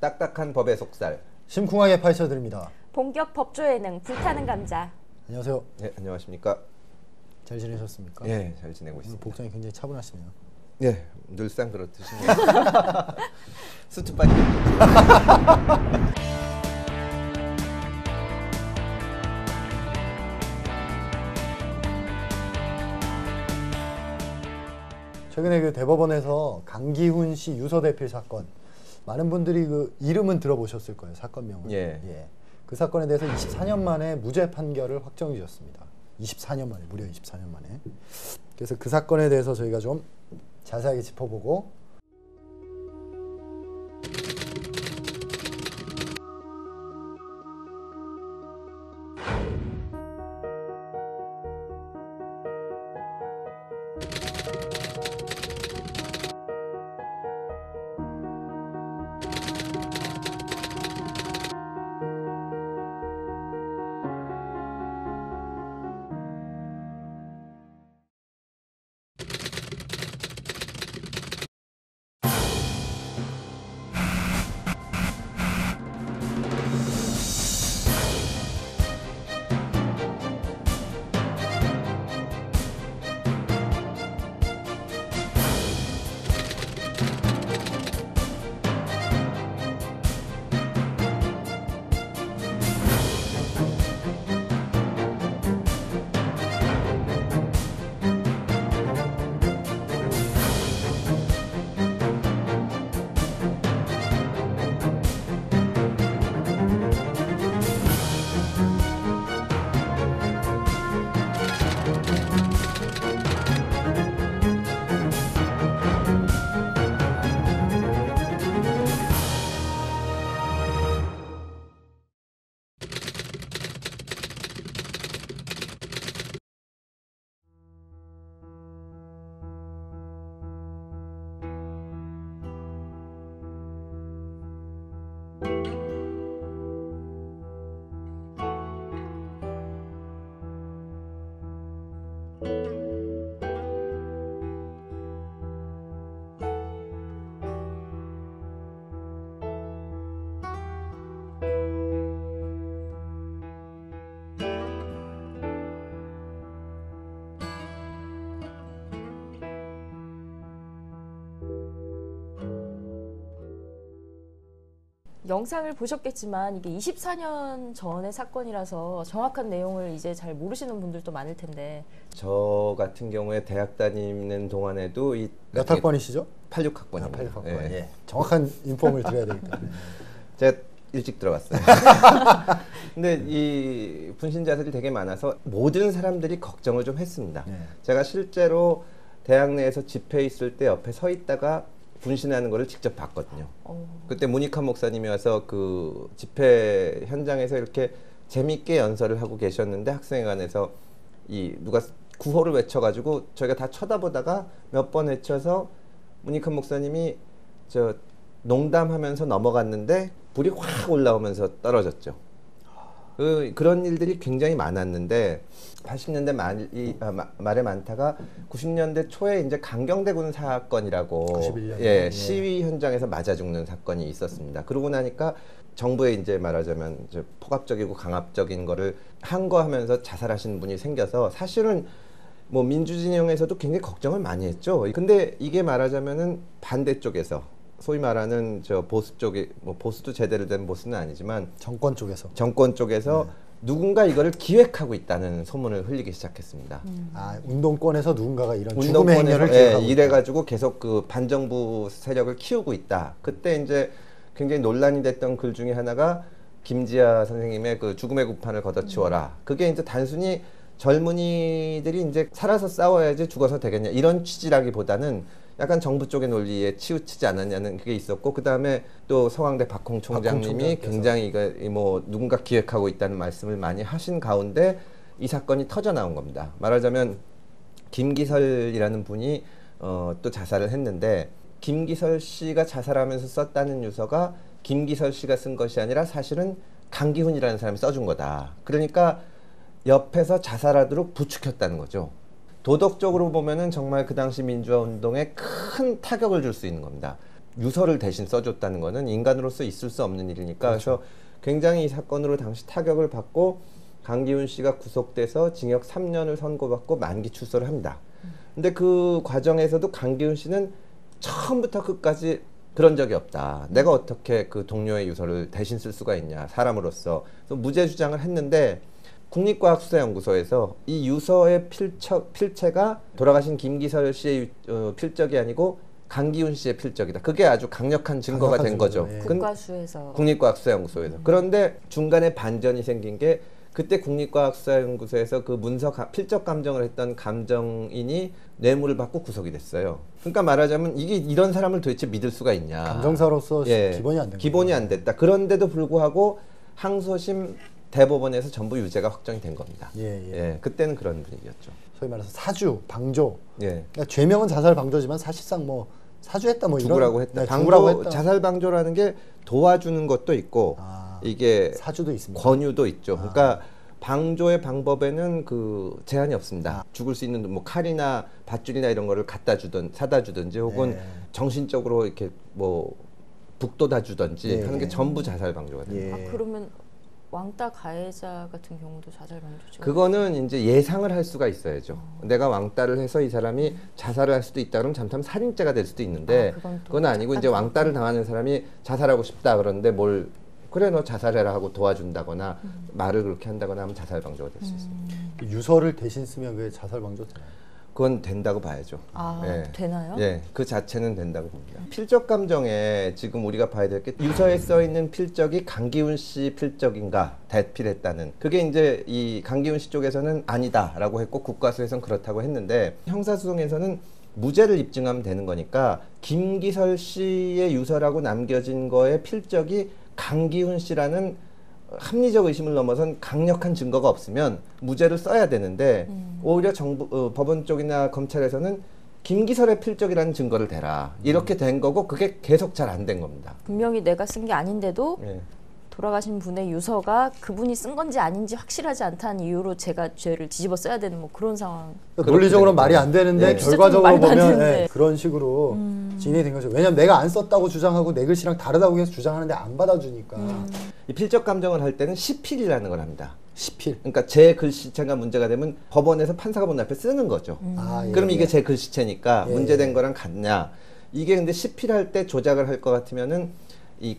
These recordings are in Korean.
딱딱한 법의 속살 심쿵하게 파헤쳐드립니다. 본격 법조 예능 불타는 감자. 안녕하세요. 네, 안녕하십니까. 잘 지내셨습니까? 예, 잘 지내고 오늘 있습니다. 복장이 굉장히 차분하시네요. 예, 늘상 그렇듯이네요. 수트 빠지. 최근에 그 대법원에서 강기훈 씨 유서대필 사건, 많은 분들이 그 이름은 들어보셨을 거예요. 사건명은. 예. 그 사건에 대해서 24년 만에 무죄 판결을 확정해 주셨습니다. 24년 만에, 무려 24년 만에. 그래서 그 사건에 대해서 저희가 좀 자세하게 짚어보고, 영상을 보셨겠지만 이게 24년 전의 사건이라서 정확한 내용을 이제 잘 모르시는 분들도 많을 텐데, 저 같은 경우에 대학 다니는 동안에도 몇 학번이시죠? 86학번입니다. 86학번. 예. 예. 정확한 인폼을 드려야 되니까. 제가 일찍 들어갔어요. 근데 이 분신자들이 되게 많아서 모든 사람들이 걱정을 좀 했습니다. 제가 실제로 대학 내에서 집회 있을 때 옆에 서 있다가 분신하는 거를 직접 봤거든요. 그때 모니카 목사님이 와서 그 집회 현장에서 이렇게 재밌게 연설을 하고 계셨는데 학생회관에서 누가 구호를 외쳐가지고 저희가 다 쳐다보다가 몇 번 외쳐서 모니카 목사님이 농담하면서 넘어갔는데 불이 확 올라오면서 떨어졌죠. 그런 일들이 굉장히 많았는데 80년대 말에 많다가 90년대 초에 이제 강경대군 사건이라고 91년. 시위 현장에서 맞아 죽는 사건이 있었습니다. 그러고 나니까 정부에 이제 말하자면 이제 폭압적이고 강압적인 거를 항거하면서 자살하신 분이 생겨서 사실은 뭐 민주진영에서도 굉장히 걱정을 많이 했죠. 근데 이게 말하자면은 반대쪽에서 소위 말하는 보수 쪽에, 뭐 보수도 제대로 된 보수는 아니지만 정권 쪽에서 누군가 이거를 기획하고 있다는 소문을 흘리기 시작했습니다. 운동권에서 누군가가 이런 죽음의 행렬을 기획하고 이래가지고 계속 그 반정부 세력을 키우고 있다. 그때 이제 굉장히 논란이 됐던 글 중에 하나가 김지아 선생님의 그 죽음의 구판을 걷어치워라. 그게 이제 단순히 젊은이들이 이제 살아서 싸워야지 죽어서 되겠냐 이런 취지라기보다는 약간 정부 쪽의 논리에 치우치지 않았냐는 그게 있었고, 그 다음에 또 서강대 박홍 총장님이 굉장히 이거 뭐 누군가 기획하고 있다는 말씀을 많이 하신 가운데 이 사건이 터져 나온 겁니다. 말하자면 김기설이라는 분이 또 자살을 했는데, 김기설 씨가 자살하면서 썼다는 유서가 김기설 씨가 쓴 것이 아니라 사실은 강기훈이라는 사람이 써준 거다. 그러니까 옆에서 자살하도록 부추겼다는 거죠. 도덕적으로 보면은 정말 그 당시 민주화 운동에 큰 타격을 줄 수 있는 겁니다. 유서를 대신 써줬다는 거는 인간으로서 있을 수 없는 일이니까 그래서 굉장히 이 사건으로 당시 타격을 받고 강기훈 씨가 구속돼서 징역 3년을 선고받고 만기 출소를 합니다. 근데 그 과정에서도 강기훈 씨는 처음부터 끝까지 그런 적이 없다. 내가 어떻게 그 동료의 유서를 대신 쓸 수가 있냐, 사람으로서. 그래서 무죄 주장을 했는데 국립과학수사연구소에서 이 유서의 필체가 돌아가신 김기설 씨의 필적이 아니고 강기훈 씨의 필적이다. 그게 아주 강력한 증거가 된 거죠. 예. 국과수에서. 국립과학수사연구소에서. 그런데 중간에 반전이 생긴 게 그때 국립과학수사연구소에서 그 문서 필적 감정을 했던 감정인이 뇌물을 받고 구속이 됐어요. 그러니까 말하자면 이게 이런 사람을 도대체 믿을 수가 있냐. 감정사로서 기본이 안 된 기본이 안 됐다. 그런데도 불구하고 항소심 대법원에서 전부 유죄가 확정이 된 겁니다. 예, 그때는 그런 분위기였죠. 소위 말해서 사주, 방조. 예. 그러니까 죄명은 자살 방조지만 사실상 뭐 사주했다 뭐 죽으라고 이런. 했다. 네, 방조, 죽으라고 했다. 자살 방조라는 게 도와주는 것도 있고 이게 사주도 있습니다. 권유도 있죠. 그러니까 방조의 방법에는 그 제한이 없습니다. 죽을 수 있는 뭐 칼이나 밧줄이나 이런 거를 갖다 주든 사다 주든지 혹은 정신적으로 이렇게 뭐 북돋아 주든지 하는 게 전부 자살 방조가 됩니다. 아, 그러면 왕따 가해자 같은 경우도 자살 방조죠? 그거는 이제 예상을 할 수가 있어야죠. 내가 왕따를 해서 이 사람이 자살을 할 수도 있다 그러면 잘못하면 살인죄가 될 수도 있는데 그건 아니고 이제 왕따를 당하는 사람이 자살하고 싶다 그러는데 뭘 그래 너 자살해라 하고 도와준다거나 말을 그렇게 한다거나 하면 자살 방조가 될 수 있습니다. 유서를 대신 쓰면 그게 자살 방조 되나요? 그건 된다고 봐야죠. 아, 예. 되나요? 예, 그 자체는 된다고 봅니다. 필적 감정에 지금 우리가 봐야 될 게 유서에 써 있는 필적이 강기훈 씨 필적인가 대필했다는 그게 이제 이 강기훈 씨 쪽에서는 아니다라고 했고 국과수에서는 그렇다고 했는데 형사소송에서는 무죄를 입증하면 되는 거니까 김기설 씨의 유서라고 남겨진 거에 필적이 강기훈 씨라는 합리적 의심을 넘어선 강력한 증거가 없으면 무죄를 써야 되는데 오히려 법원 쪽이나 검찰에서는 김기설의 필적이라는 증거를 대라 이렇게 된 거고 그게 계속 잘 안 된 겁니다. 분명히 내가 쓴 게 아닌데도 돌아가신 분의 유서가 그분이 쓴 건지 아닌지 확실하지 않다는 이유로 제가 죄를 뒤집어 써야 되는 뭐 그런 상황. 논리적으로 말이 안 되는데 결과적으로 보면 그런 식으로 진행이 된 거죠. 왜냐면 내가 안 썼다고 주장하고 내 글씨랑 다르다고 해서 주장하는데 안 받아주니까. 이 필적 감정을 할 때는 시필이라는 걸 합니다. 시필. 그러니까 제 글씨체가 문제가 되면 법원에서 판사가 본 앞에 쓰는 거죠. 그럼 이게 제 글씨체니까 문제된 거랑 같냐. 이게 근데 시필할 때 조작을 할 것 같으면은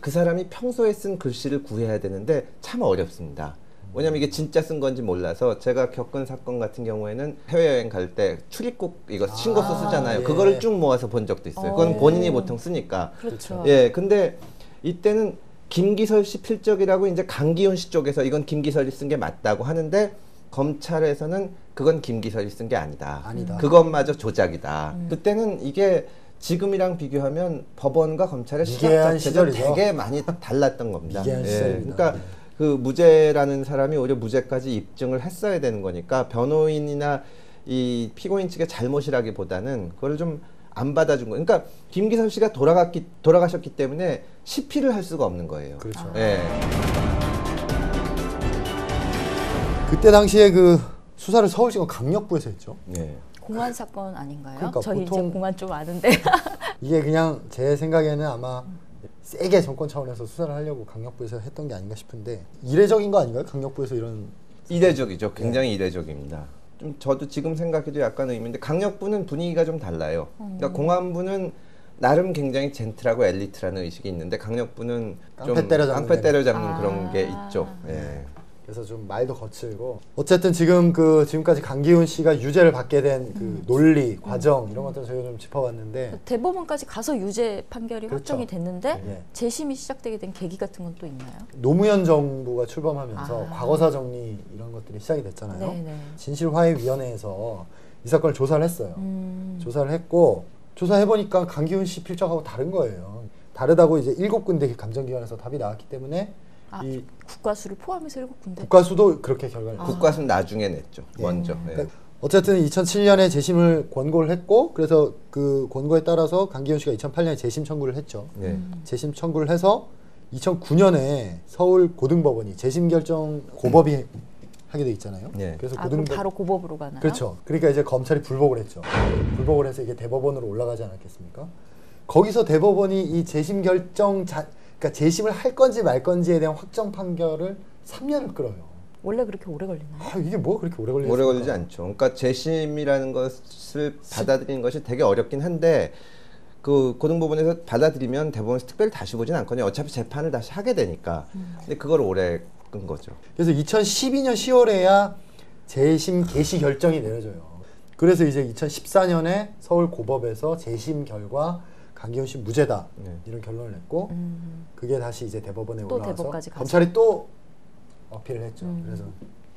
그 사람이 평소에 쓴 글씨를 구해야 되는데 참 어렵습니다. 왜냐면 이게 진짜 쓴 건지 몰라서 제가 겪은 사건 같은 경우에는 해외여행 갈 때 출입국 이거 신고서 쓰잖아요. 그거를 쭉 모아서 본 적도 있어요. 그건 본인이 보통 쓰니까. 그렇죠. 예, 근데 이때는 김기설 씨 필적이라고 이제 강기훈 씨 쪽에서 이건 김기설이 쓴 게 맞다고 하는데 검찰에서는 그건 김기설이 쓴 게 아니다. 그것마저 조작이다. 그때는 이게 지금이랑 비교하면 법원과 검찰의 시각 자체도 되게 많이 달랐던 겁니다. 그러니까 그 무죄라는 사람이 오히려 무죄까지 입증을 했어야 되는 거니까 변호인이나 이 피고인 측의 잘못이라기보다는 그걸 좀 안 받아준 거예요. 그러니까 김기설 씨가 돌아가셨기 때문에 시필을 할 수가 없는 거예요. 그렇죠. 그때 당시에 그 수사를 서울지검 강력부에서 했죠. 공안 사건 아닌가요? 그러니까 저희 이제 공안 좀 아는데. 이게 그냥 제 생각에는 아마 세게 정권 차원에서 수사를 하려고 강력부에서 했던 게 아닌가 싶은데 이례적인 거 아닌가요? 강력부에서 이런 이례적이죠. 굉장히 이례적입니다. 좀 저도 지금 생각해도 약간 의문인데 강력부는 분위기가 좀 달라요. 그러니까 공안부는 나름 굉장히 젠틀하고 엘리트라는 의식이 있는데 강력부는 깡패 때려잡는 그런 게 있죠. 그래서 좀 말도 거칠고 어쨌든 지금까지 강기훈 씨가 유죄를 받게 된 그 논리, 과정 이런 것들 저희가 좀 짚어봤는데 대법원까지 가서 유죄 판결이 확정이 됐는데 재심이 시작되게 된 계기 같은 건 또 있나요? 노무현 정부가 출범하면서 과거사 정리 이런 것들이 시작이 됐잖아요. 진실화해위원회에서 이 사건을 조사를 했어요. 조사를 했고 조사해보니까 강기훈 씨 필적하고 다른 거예요. 다르다고 이제 7군데 감정기관에서 답이 나왔기 때문에 이 국과수를 포함해서 7군데? 국과수도 그렇게 결과를 국과수는 나중에 냈죠. 먼저. 그러니까 어쨌든 2007년에 재심을 권고를 했고 그래서 그 권고에 따라서 강기훈 씨가 2008년에 재심 청구를 했죠. 재심 청구를 해서 2009년에 서울 고등법원이 재심 결정 고법이 하게 돼 있잖아요. 그래서 그럼 바로 고법으로 가나요? 그렇죠. 그러니까 이제 검찰이 불복을 했죠. 불복을 해서 이게 대법원으로 올라가지 않았겠습니까? 거기서 대법원이 이 재심 결정 그러니까 재심을 할 건지 말 건지에 대한 확정 판결을 3년을 끌어요. 원래 그렇게 오래 걸리나요? 이게 뭐 그렇게 오래 걸리지? 오래 걸리지 않죠. 그러니까 재심이라는 것을 받아들이는 것이 되게 어렵긴 한데 그 고등법원에서 받아들이면 대법원에서 특별히 다시 보진 않거든요. 어차피 재판을 다시 하게 되니까. 근데 그걸 오래 끈 거죠. 그래서 2012년 10월에야 재심 개시 결정이 내려져요. 그래서 이제 2014년에 서울 고법에서 재심 결과 강기훈 씨 무죄다 이런 결론을 냈고 그게 다시 이제 대법원에 올라와서 검찰이 또 어필을 했죠.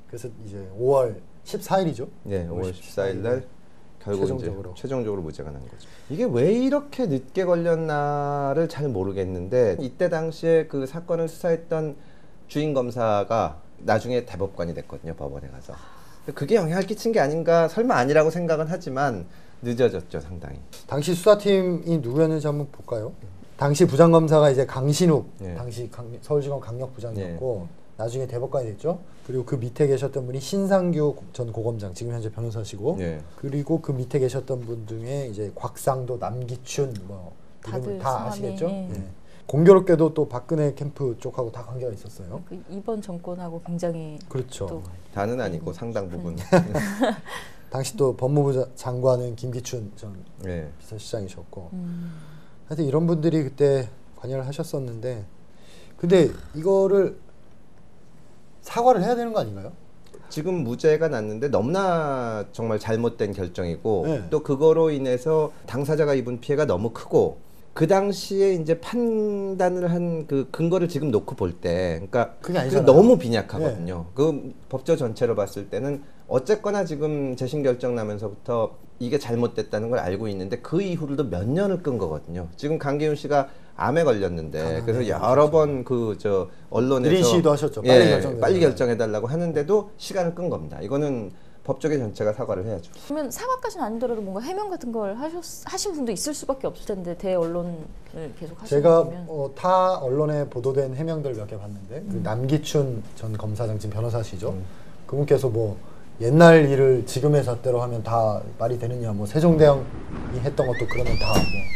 그래서 이제 5월 14일이죠. 네, 5월 14일 날 결국 최종적으로 무죄가 난 거죠. 이게 왜 이렇게 늦게 걸렸나를 잘 모르겠는데 이때 당시에 그 사건을 수사했던 주인 검사가 나중에 대법관이 됐거든요. 법원에 가서. 그게 영향을 끼친 게 아닌가 설마 아니라고 생각은 하지만 늦어졌죠. 상당히. 당시 수사팀이 누구였는지 한번 볼까요? 당시 부장검사가 이제 강신욱 당시 서울지검 강력부장이었고 나중에 대법관이 됐죠. 그리고 그 밑에 계셨던 분이 신상규 전 고검장, 지금 현재 변호사시고, 그리고 그 밑에 계셨던 분 중에 이제 곽상도, 남기춘, 뭐 다들 다 아시겠죠? 공교롭게도 또 박근혜 캠프 쪽하고 다 관계가 있었어요. 그 이번 정권하고 굉장히 그렇죠. 다는 아니고 상당 부분. 당시 또 법무부 장관은 김기춘 전 비서실장이셨고, 하여튼 이런 분들이 그때 관여를 하셨었는데, 근데 이거를 사과를 해야 되는 거 아닌가요? 지금 무죄가 났는데 너무나 정말 잘못된 결정이고 또 그거로 인해서 당사자가 입은 피해가 너무 크고 그 당시에 이제 판단을 한 그 근거를 지금 놓고 볼 때 그러니까 그게 너무 빈약하거든요. 그 법조 전체로 봤을 때는 어쨌거나 지금 재심 결정 나면서부터 이게 잘못됐다는 걸 알고 있는데 그 이후로도 몇 년을 끈 거거든요. 지금 강기훈 씨가 암에 걸렸는데 그래서 여러 번 그 저 언론에서 이런 시위도 하셨죠. 빨리 결정해달라고 하는데도 시간을 끈 겁니다. 이거는 법조계 전체가 사과를 해야죠. 그러면 사과까지는 아니더라도 뭔가 해명 같은 걸 하신 분도 있을 수밖에 없을 텐데 대언론을 계속 하시면 제가 타 언론에 보도된 해명들 몇 개 봤는데 그 남기춘 전 검사장 지금 변호사시죠. 그분께서 뭐 옛날 일을 지금의 잣대로 하면 다 말이 되느냐, 뭐 세종대왕이 했던 것도 그러면 다 뭐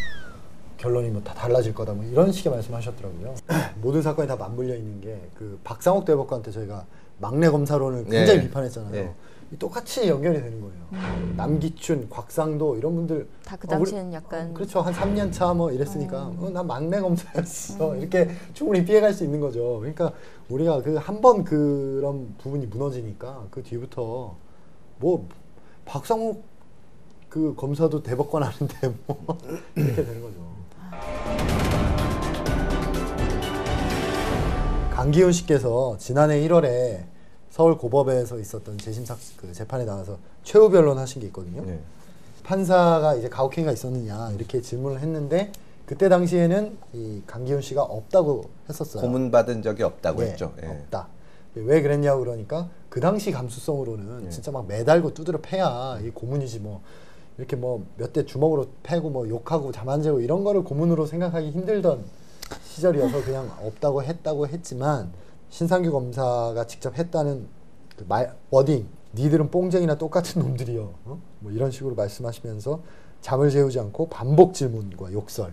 결론이 뭐 다 달라질 거다, 뭐 이런 식의 말씀하셨더라고요. 모든 사건이 다 맞물려 있는 게 그 박상욱 대법관한테 저희가 막내 검사론을 굉장히 비판했잖아요. 똑같이 연결이 되는 거예요. 남기춘, 곽상도 이런 분들 다 그 당시에는 약간 그렇죠. 한 3년 차 뭐 이랬으니까 난 막내 검사였어. 이렇게 충분히 피해갈 수 있는 거죠. 그러니까 우리가 그 한 번 그런 부분이 무너지니까 그 뒤부터 뭐 박상욱 그 검사도 대법관 하는데 뭐 이렇게 되는 거죠. 강기훈 씨께서 지난해 1월에 서울 고법에서 있었던 재심 그 재판에 나와서 최후 변론하신 게 있거든요. 판사가 이제 가혹행위가 있었느냐 이렇게 질문을 했는데 그때 당시에는 이 강기훈 씨가 없다고 했었어요. 고문 받은 적이 없다고 했죠. 없다. 왜 그랬냐고 그러니까 그 당시 감수성으로는 진짜 막 매달고 두드려 패야 이 고문이지 뭐 이렇게 뭐 몇 대 주먹으로 패고 뭐 욕하고 잠 안 재고 이런 거를 고문으로 생각하기 힘들던 시절이어서 그냥 없다고 했다고 했지만 신상규 검사가 직접 했다는 그 워딩, 니들은 뽕쟁이나 똑같은 놈들이요. 뭐 이런 식으로 말씀하시면서 잠을 재우지 않고 반복 질문과 욕설,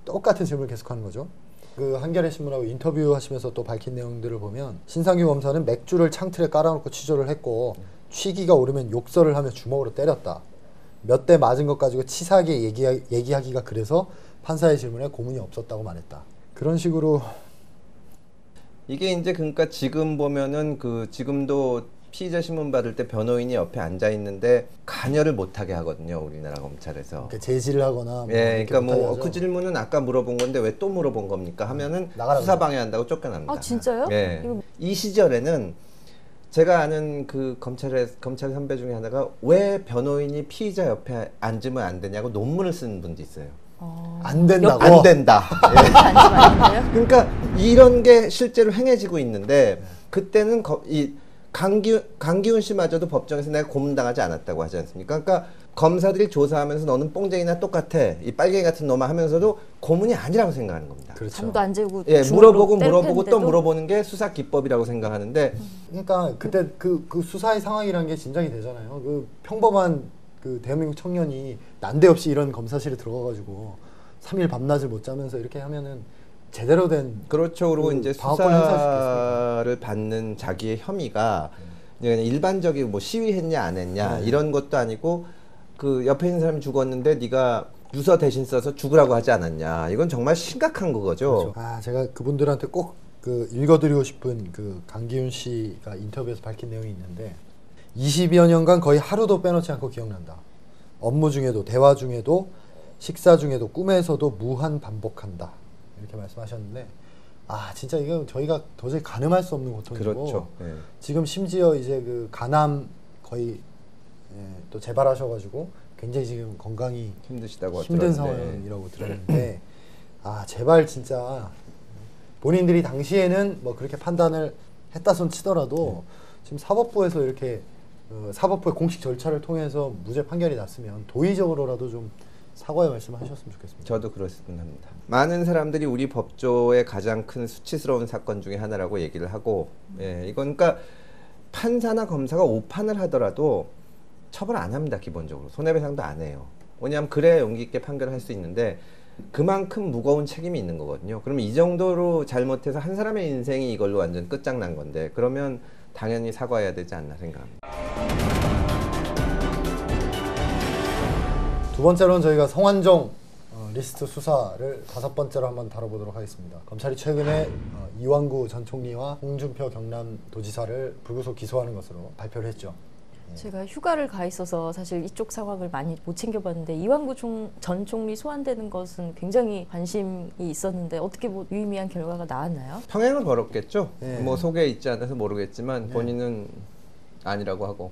똑같은 질문을 계속하는 거죠. 그 한겨레 신문하고 인터뷰하시면서 또 밝힌 내용들을 보면 신상규 검사는 맥주를 창틀에 깔아놓고 취조를 했고 취기가 오르면 욕설을 하며 주먹으로 때렸다. 몇 대 맞은 것 가지고 치사하게 얘기하기가 그래서 판사의 질문에 고문이 없었다고 말했다. 그런 식으로 이게 이제 그러니까 지금 보면은 그 지금도 피의자 신문 받을 때 변호인이 옆에 앉아 있는데 관여를 못하게 하거든요. 우리나라 검찰에서. 그러니까 제지를 하거나. 뭐 그러니까 뭐 그 질문은 아까 물어본 건데 왜 또 물어본 겁니까? 하면은 수사 방해한다고 쫓겨납니다. 아 진짜요? 이 시절에는 제가 아는 그 검찰 선배 중에 하나가 왜 변호인이 피의자 옆에 앉으면 안 되냐고 논문을 쓰는 분도 있어요. 안 된다고? 안 된다. 그러니까 이런 게 실제로 행해지고 있는데 그때는 이 강기훈 씨마저도 법정에서 내가 고문당하지 않았다고 하지 않습니까? 그러니까 검사들이 조사하면서 너는 뽕쟁이나 똑같아. 이 빨갱이 같은 놈아 하면서도 고문이 아니라고 생각하는 겁니다. 그렇죠. 잠도 안 재고 물어보고 또 물어보는 게 수사 기법이라고 생각하는데 그러니까 그때 그 수사의 상황이라는 게 짐작이 되잖아요. 그 평범한 그 대한민국 청년이 난데없이 이런 검사실에 들어가가지고 3일 밤낮을 못 자면서 이렇게 하면은 제대로 된 그렇죠. 그리고 그 이제 방어권 수사를 받는 자기의 혐의가 그냥 일반적인 뭐 시위했냐 안 했냐 이런 것도 아니고 그 옆에 있는 사람이 죽었는데 네가 유서 대신 써서 죽으라고 하지 않았냐. 이건 정말 심각한 거죠. 그렇죠. 제가 그분들한테 꼭 그 읽어드리고 싶은 그 강기훈 씨가 인터뷰에서 밝힌 내용이 있는데 20여 년간 거의 하루도 빼놓지 않고 기억난다. 업무 중에도 대화 중에도 식사 중에도 꿈에서도 무한 반복한다. 이렇게 말씀하셨는데 진짜 이거 저희가 도저히 가늠할 수 없는 고통이고 그렇죠. 네. 지금 심지어 이제 그 간암 거의 또 재발하셔가지고 굉장히 지금 건강이 힘드시다고 힘든 상황이라고 들었는데 제발 진짜 본인들이 당시에는 뭐 그렇게 판단을 했다 손 치더라도 지금 사법부에서 이렇게 사법부의 공식 절차를 통해서 무죄 판결이 났으면 도의적으로라도 좀 사과의 말씀하셨으면 좋겠습니다. 저도 그렇습니다. 합니다. 많은 사람들이 우리 법조의 가장 큰 수치스러운 사건 중에 하나라고 얘기를 하고 이건 그러니까 판사나 검사가 오판을 하더라도 처벌 안 합니다. 기본적으로 손해배상도 안 해요. 왜냐하면 그래야 용기 있게 판결을 할 수 있는데 그만큼 무거운 책임이 있는 거거든요. 그러면 이 정도로 잘못해서 한 사람의 인생이 이걸로 완전 끝장난 건데 그러면 당연히 사과해야 되지 않나 생각합니다. 두 번째로는 저희가 성완종 리스트 수사를 5번째로 한번 다뤄보도록 하겠습니다. 검찰이 최근에 이완구 전 총리와 홍준표 경남도지사를 불구속 기소하는 것으로 발표를 했죠. 제가 휴가를 가 있어서 사실 이쪽 상황을 많이 못 챙겨봤는데 이완구 전 총리 소환되는 것은 굉장히 관심이 있었는데 어떻게 뭐 유의미한 결과가 나왔나요? 평행을 벌였겠죠. 네. 뭐 속에 있지 않아서 모르겠지만 본인은 아니라고 하고.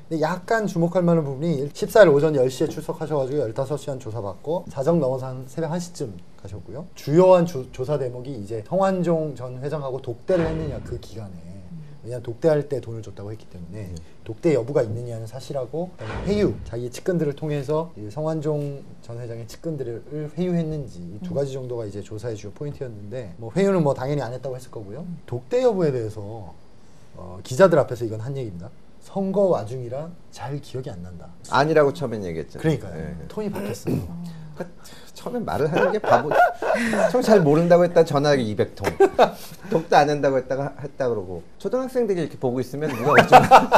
근데 약간 주목할 만한 부분이 14일 오전 10시에 출석하셔가지고 15시간 조사받고 자정 넘어서 한 새벽 1시쯤 가셨고요. 주요한 조사 대목이 이제 성완종 전 회장하고 독대를 했느냐 그 기간에. 왜냐하면 독대할 때 돈을 줬다고 했기 때문에 독대 여부가 있느냐는 사실하고 회유, 자기 측근들을 통해서 성완종 전 회장의 측근들을 회유했는지 이 두 가지 정도가 이제 조사의 주요 포인트였는데 뭐 회유는 뭐 당연히 안 했다고 했을 거고요. 독대 여부에 대해서 기자들 앞에서 이건 한 얘기입니다. 선거 와중이라 잘 기억이 안 난다. 아니라고 처음엔 얘기했죠. 그러니까요. 톤이 바뀌었어요. 그러니까 처음에 말을 하는 게 바보. 처음 잘 모른다고 했다 전화기 200통. 독도 안 한다고 했다 그러고 초등학생들이 이렇게 보고 있으면 누가 어쩌나.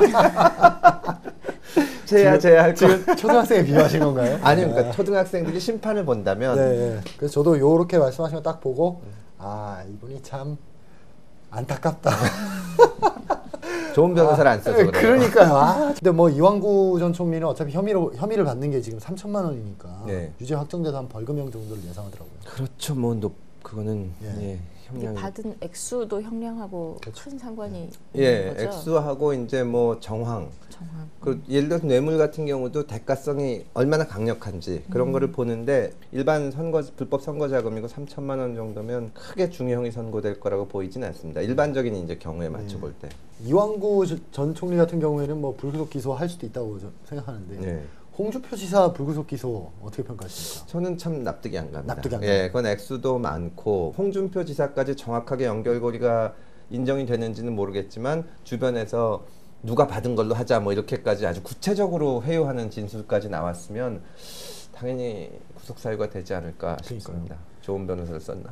쟤야 할 거. 지금 초등학생에 비유하신 건가요? 아니 그러니까 초등학생들이 심판을 본다면. 네. 그래서 저도 요렇게 말씀하신 거 딱 보고 이분이 참 안타깝다. 좋은 변호사를 안 써서 그래요. 그러니까요. 근데 뭐 이완구 전 총리는 어차피 혐의를 받는 게 지금 3천만 원이니까 유죄 확정돼서 한 벌금형 정도를 예상하더라고요. 그렇죠. 뭐 그거는 형량 받은 액수도 형량하고 큰 상관이 있는 거죠? 액수하고 이제 뭐 정황. 그 예를 들어서 뇌물 같은 경우도 대가성이 얼마나 강력한지 그런 거를 보는데 일반 불법 선거 자금이고 3천만 원 정도면 크게 중형이 선고될 거라고 보이진 않습니다. 일반적인 이제 경우에 맞춰 볼 때. 이완구 전 총리 같은 경우에는 뭐 불구속 기소할 수도 있다고 생각하는데 홍준표 지사 불구속 기소 어떻게 평가하십니까? 저는 참 납득이 안 갑니다. 납득이 안 갑니다. 그건 액수도 많고 홍준표 지사까지 정확하게 연결고리가 인정이 되는지는 모르겠지만 주변에서 누가 받은 걸로 하자 뭐 이렇게까지 아주 구체적으로 회유하는 진술까지 나왔으면 당연히 구속 사유가 되지 않을까 싶습니다. 좋은 변호사를 썼나?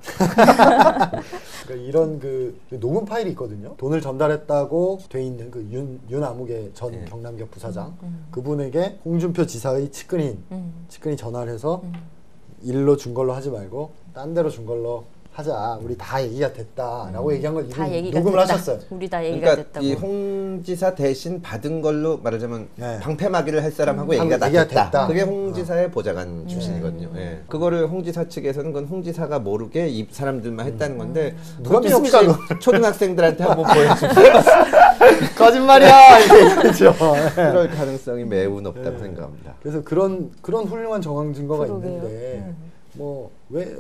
그러니까 이런 그 녹음 파일이 있거든요. 돈을 전달했다고 돼 있는 그 윤아무개 전 경남기업 부사장 그분에게 홍준표 지사의 측근이 전화를 해서 일로 준 걸로 하지 말고 딴 데로 준 걸로 하자. 우리 다 얘기가 됐다라고 얘기한 걸 이분 녹음을 하셨어요. 우리 다 얘기가 그러니까 됐다고. 이 홍 지사 대신 받은 걸로 말하자면 방패막이를 할 사람하고 얘기가 됐다. 그게 홍 지사의 보좌관 출신이거든요. 그거를 홍 지사 측에서는 그건 홍 지사가 모르게 이 사람들만 했다는 건데 누가 믿습니까? 초등학생들한테 한번 보여주면 거짓말이야 이게 그럴 가능성이 매우 높다고 생각합니다. 그래서 그런 훌륭한 정황 증거가 그러게요. 있는데 뭐 왜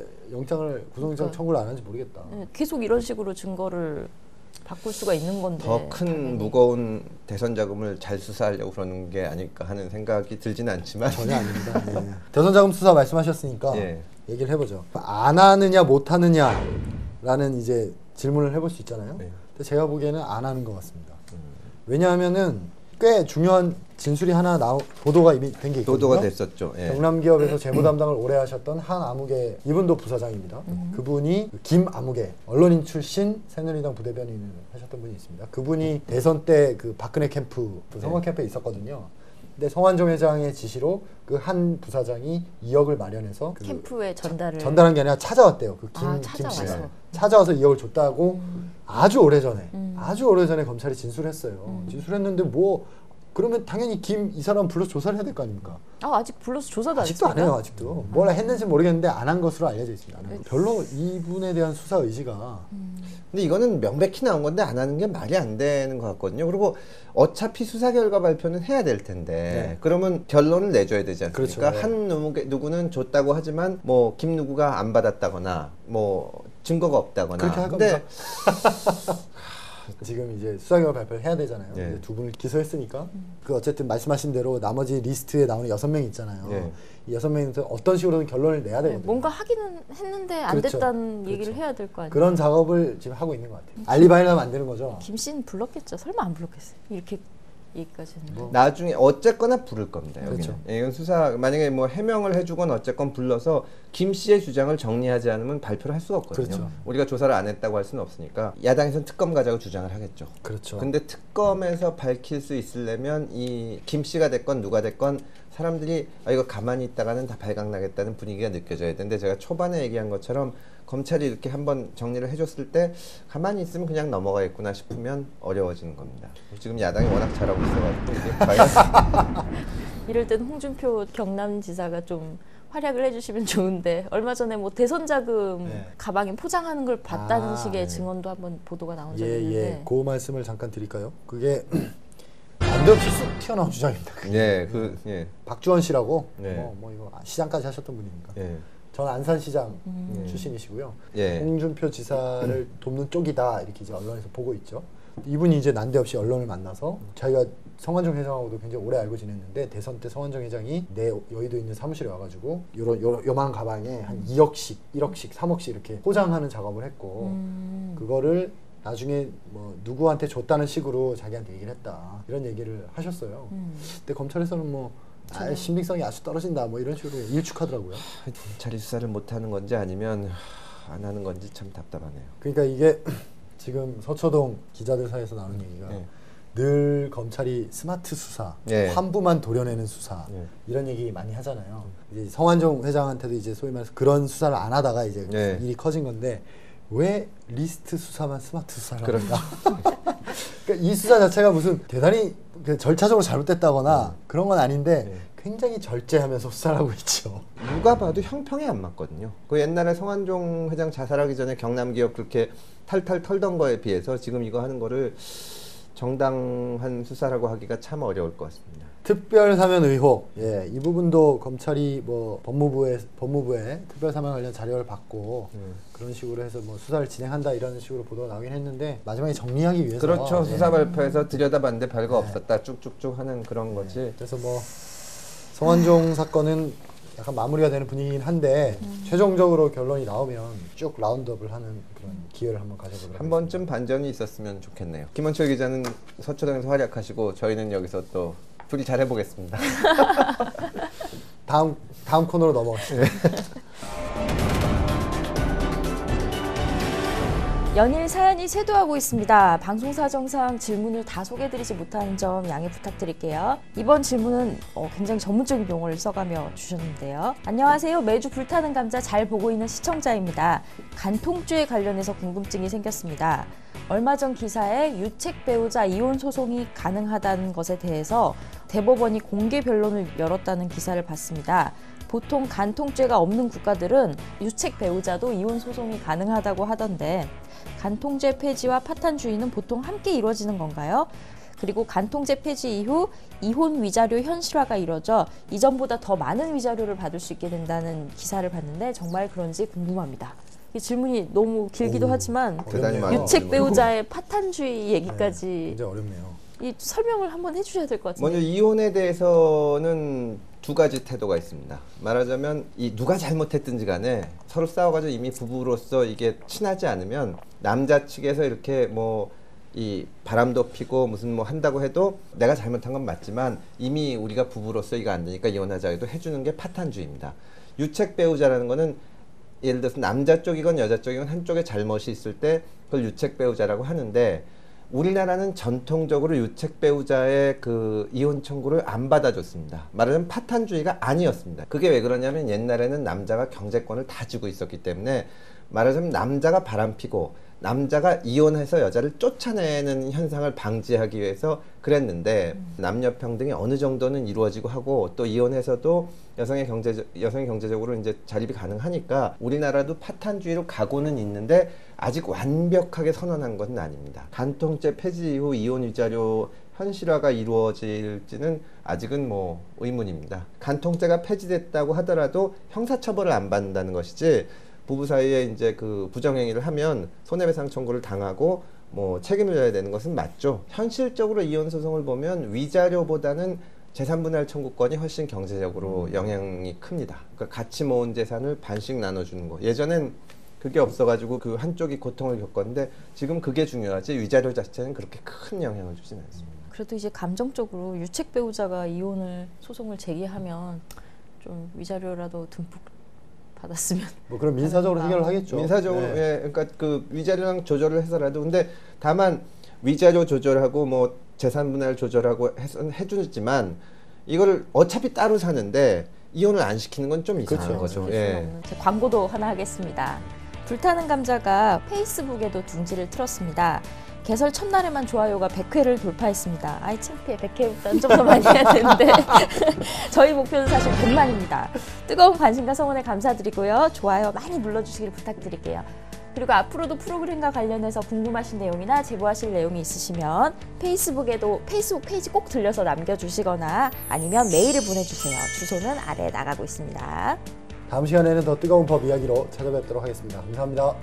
구속영장 청구를 안 하는지 모르겠다. 계속 이런 식으로 증거를 바꿀 수가 있는 건데 더 큰 무거운 대선 자금을 잘 수사하려고 그러는 게 아닐까 하는 생각이 들지는 않지만 전혀 아닙니다. 대선 자금 수사 말씀하셨으니까 얘기를 해보죠. 안 하느냐 못 하느냐라는 이제 질문을 해볼 수 있잖아요. 근데 제가 보기에는 안 하는 것 같습니다. 왜냐하면은 꽤 중요한 진술이 하나 보도가 이미 된 게 있거든요. 보도가 됐었죠. 예. 경남기업에서 재무 담당을 오래 하셨던 한아무개 이분도 부사장입니다. 그분이 김아무개 언론인 출신 새누리당 부대변인을 하셨던 분이 있습니다. 그분이 대선 때 그 박근혜 캠프 그 선거 캠프에 있었거든요. 근데 성완종 회장의 지시로 그 한 부사장이 2억을 마련해서 그 캠프에 전달한 게 아니라 찾아왔대요. 그 김 씨가 찾아와서 2억을 줬다고 아주 오래전에 검찰이 진술했어요. 진술했는데 뭐 그러면 당연히 이 사람 불러서 조사를 해야 될 거 아닙니까? 아직 불러서 조사도 아직도 안 해요. 아직도 뭘 했는지 모르겠는데 안 한 것으로 알려져 있습니다. 별로 이분에 대한 수사 의지가 근데 이거는 명백히 나온 건데 안 하는 게 말이 안 되는 것 같거든요. 그리고 어차피 수사 결과 발표는 해야 될 텐데 그러면 결론을 내줘야 되지 않습니까? 그렇죠. 한 누구는 줬다고 하지만 뭐 김 누구가 안 받았다거나 뭐 증거가 없다거나 그렇게 할 겁니다. 지금 이제 수사 결과 발표를 해야 되잖아요. 네. 두 분을 기소했으니까 그 어쨌든 말씀하신 대로 나머지 리스트에 나오는 6명 있잖아요. 네. 이 6명에서 어떤 식으로든 결론을 내야 되거든요. 뭔가 하기는 했는데 안 그렇죠. 됐다는 얘기를 해야 될 거 아니에요. 그런 작업을 지금 하고 있는 것 같아요. 알리바이를 만드는 거죠. 김 씨는 불렀겠죠. 설마 안 불렀겠어요. 이렇게 얘기까지는. 나중에 어쨌거나 부를 겁니다. 여기는. 그렇죠. 예, 이건 수사 만약에 뭐 해명을 해주건 어쨌건 불러서 김 씨의 주장을 정리하지 않으면 발표를 할 수가 없거든요. 그렇죠. 우리가 조사를 안 했다고 할 수는 없으니까 야당에서는 특검 가자고 주장을 하겠죠. 그렇죠. 근데 특검에서 밝힐 수 있으려면 이 김 씨가 됐건 누가 됐건 사람들이 이거 가만히 있다가는 다 발각나겠다는 분위기가 느껴져야 되는데 제가 초반에 얘기한 것처럼 검찰이 이렇게 한번 정리를 해줬을 때 가만히 있으면 그냥 넘어가겠구나 싶으면 어려워지는 겁니다. 지금 야당이 워낙 잘하고 있어가지고 이게 과연 이럴 땐 홍준표 경남지사가 좀 활약을 해주시면 좋은데 얼마 전에 뭐 대선 자금 가방에 포장하는 걸 봤다는 식의 증언도 한번 보도가 나온 적이 있는데 그 말씀을 잠깐 드릴까요? 그게 난데없이 쑥 튀어나온 주장입니다. 박주원 씨라고 뭐 이거 시장까지 하셨던 분이니까. 저는 안산시장 출신이시고요. 홍준표 지사를 돕는 쪽이다 이렇게 이제 언론에서 보고 있죠. 이분이 이제 난데없이 언론을 만나서 자기가 성완종 회장하고도 굉장히 오래 알고 지냈는데 대선 때 성완종 회장이 내 여의도에 있는 사무실에 와가지고 요만 가방에 한 2억씩, 1억씩, 3억씩 이렇게 포장하는 작업을 했고 그거를 나중에 뭐 누구한테 줬다는 식으로 자기한테 얘기를 했다 이런 얘기를 하셨어요. 근데 검찰에서는 뭐 신빙성이 아주 떨어진다 뭐 이런 식으로 일축하더라고요. 검찰이 수사를 못하는 건지 아니면 안 하는 건지 참 답답하네요. 그러니까 이게 지금 서초동 기자들 사이에서 나오는 얘기가 늘 검찰이 스마트 수사, 환부만 도려내는 수사 이런 얘기 많이 하잖아요. 이제 성완종 회장한테도 이제 소위 말해서 그런 수사를 안 하다가 이제 일이 커진 건데 왜 리스트 수사만 스마트 수사를 합니까? 그러니까 이 수사 자체가 무슨 대단히 절차적으로 잘못됐다거나 그런 건 아닌데 굉장히 절제하면서 수사를 하고 있죠. 누가 봐도 형평이 안 맞거든요. 그 옛날에 성완종 회장 자살하기 전에 경남기업 그렇게 탈탈 털던 거에 비해서 지금 이거 하는 거를 정당한 수사라고 하기가 참 어려울 것 같습니다. 특별사면 의혹, 이 부분도 검찰이 뭐 법무부에 특별사면 관련 자료를 받고 그런 식으로 해서 뭐 수사를 진행한다 이런 식으로 보도가 나오긴 했는데 마지막에 정리하기 위해서 그렇죠. 수사 발표에서 들여다봤는데 별거 없었다 쭉쭉쭉 하는 그런 거지. 그래서 뭐 성완종 사건은 약간 마무리가 되는 분위기긴 한데 최종적으로 결론이 나오면 쭉 라운드업을 하는 그런 기회를 한번 가져보도록 한 번쯤 반전이 있었으면 좋겠네요. 김원철 기자는 서초동에서 활약하시고 저희는 여기서 또 둘이 잘해보겠습니다. 다음 코너로 넘어가시죠. 연일 사연이 쇄도하고 있습니다. 방송사 정상 질문을 다 소개해드리지 못하는 점 양해 부탁드릴게요. 이번 질문은 굉장히 전문적인 용어를 써가며 주셨는데요. 안녕하세요. 매주 불타는 감자 잘 보고 있는 시청자입니다. 간통죄에 관련해서 궁금증이 생겼습니다. 얼마 전 기사에 유책 배우자 이혼 소송이 가능하다는 것에 대해서 대법원이 공개 변론을 열었다는 기사를 봤습니다. 보통 간통죄가 없는 국가들은 유책 배우자도 이혼 소송이 가능하다고 하던데 간통죄 폐지와 파탄주의는 보통 함께 이루어지는 건가요? 그리고 간통죄 폐지 이후 이혼 위자료 현실화가 이뤄져 이전보다 더 많은 위자료를 받을 수 있게 된다는 기사를 봤는데 정말 그런지 궁금합니다. 이 질문이 너무 길기도 하지만 유책 배우자의 파탄주의 얘기까지 굉장히 어렵네요. 이 설명을 한번 해주셔야 될 것 같은데. 먼저 이혼에 대해서는 두 가지 태도가 있습니다. 말하자면 이 누가 잘못했든지 간에 서로 싸워가지고 이미 부부로서 이게 친하지 않으면 남자 측에서 이렇게 뭐 이 바람도 피고 무슨 뭐 한다고 해도 내가 잘못한 건 맞지만 이미 우리가 부부로서 이거 안 되니까 이혼하자 해도 해주는 게 파탄주의입니다. 유책 배우자라는 거는 예를 들어서 남자 쪽이건 여자 쪽이건 한쪽에 잘못이 있을 때 그걸 유책 배우자라고 하는데 우리나라는 전통적으로 유책 배우자의 그 이혼 청구를 안 받아줬습니다. 말하자면 파탄주의가 아니었습니다. 그게 왜 그러냐면 옛날에는 남자가 경제권을 다 쥐고 있었기 때문에 말하자면 남자가 바람피고 남자가 이혼해서 여자를 쫓아내는 현상을 방지하기 위해서 그랬는데 남녀 평등이 어느 정도는 이루어지고 하고 또 이혼해서도 여성이 경제적으로 이제 자립이 가능하니까 우리나라도 파탄주의로 가고는 있는데 아직 완벽하게 선언한 것은 아닙니다. 간통죄 폐지 이후 이혼 위자료 현실화가 이루어질지는 아직은 뭐 의문입니다. 간통죄가 폐지됐다고 하더라도 형사처벌을 안 받는다는 것이지 부부 사이에 이제 그 부정행위를 하면 손해배상 청구를 당하고 뭐 책임을 져야 되는 것은 맞죠. 현실적으로 이혼 소송을 보면 위자료보다는 재산분할 청구권이 훨씬 경제적으로 영향이 큽니다. 그러니까 같이 모은 재산을 반씩 나눠주는 거. 예전엔 그게 없어가지고 그 한쪽이 고통을 겪었는데 지금 그게 중요하지 위자료 자체는 그렇게 큰 영향을 주진 않습니다. 그래도 이제 감정적으로 유책 배우자가 이혼을 소송을 제기하면 좀 위자료라도 듬뿍 받았으면 뭐 그럼 민사적으로 해결을 하겠죠. 민사적으로 네. 예, 그러니까 그 위자료랑 조절을 해서라도 근데 다만 위자료 조절하고 뭐 재산 분할 조절하고 해주지만 이거를 어차피 따로 사는데 이혼을 안 시키는 건 좀 이상한 거죠. 예. 광고도 하나 하겠습니다. 불타는 감자가 페이스북에도 둥지를 틀었습니다. 개설 첫날에만 좋아요가 100회를 돌파했습니다. 아이 창피해. 100회보다는 좀 더 많이 해야 되는데 저희 목표는 사실 100만입니다. 뜨거운 관심과 성원에 감사드리고요. 좋아요 많이 눌러주시길 부탁드릴게요. 그리고 앞으로도 프로그램과 관련해서 궁금하신 내용이나 제보하실 내용이 있으시면 페이스북 페이지 꼭 들려서 남겨주시거나 아니면 메일을 보내주세요. 주소는 아래에 나가고 있습니다. 다음 시간에는 더 뜨거운 법 이야기로 찾아뵙도록 하겠습니다. 감사합니다.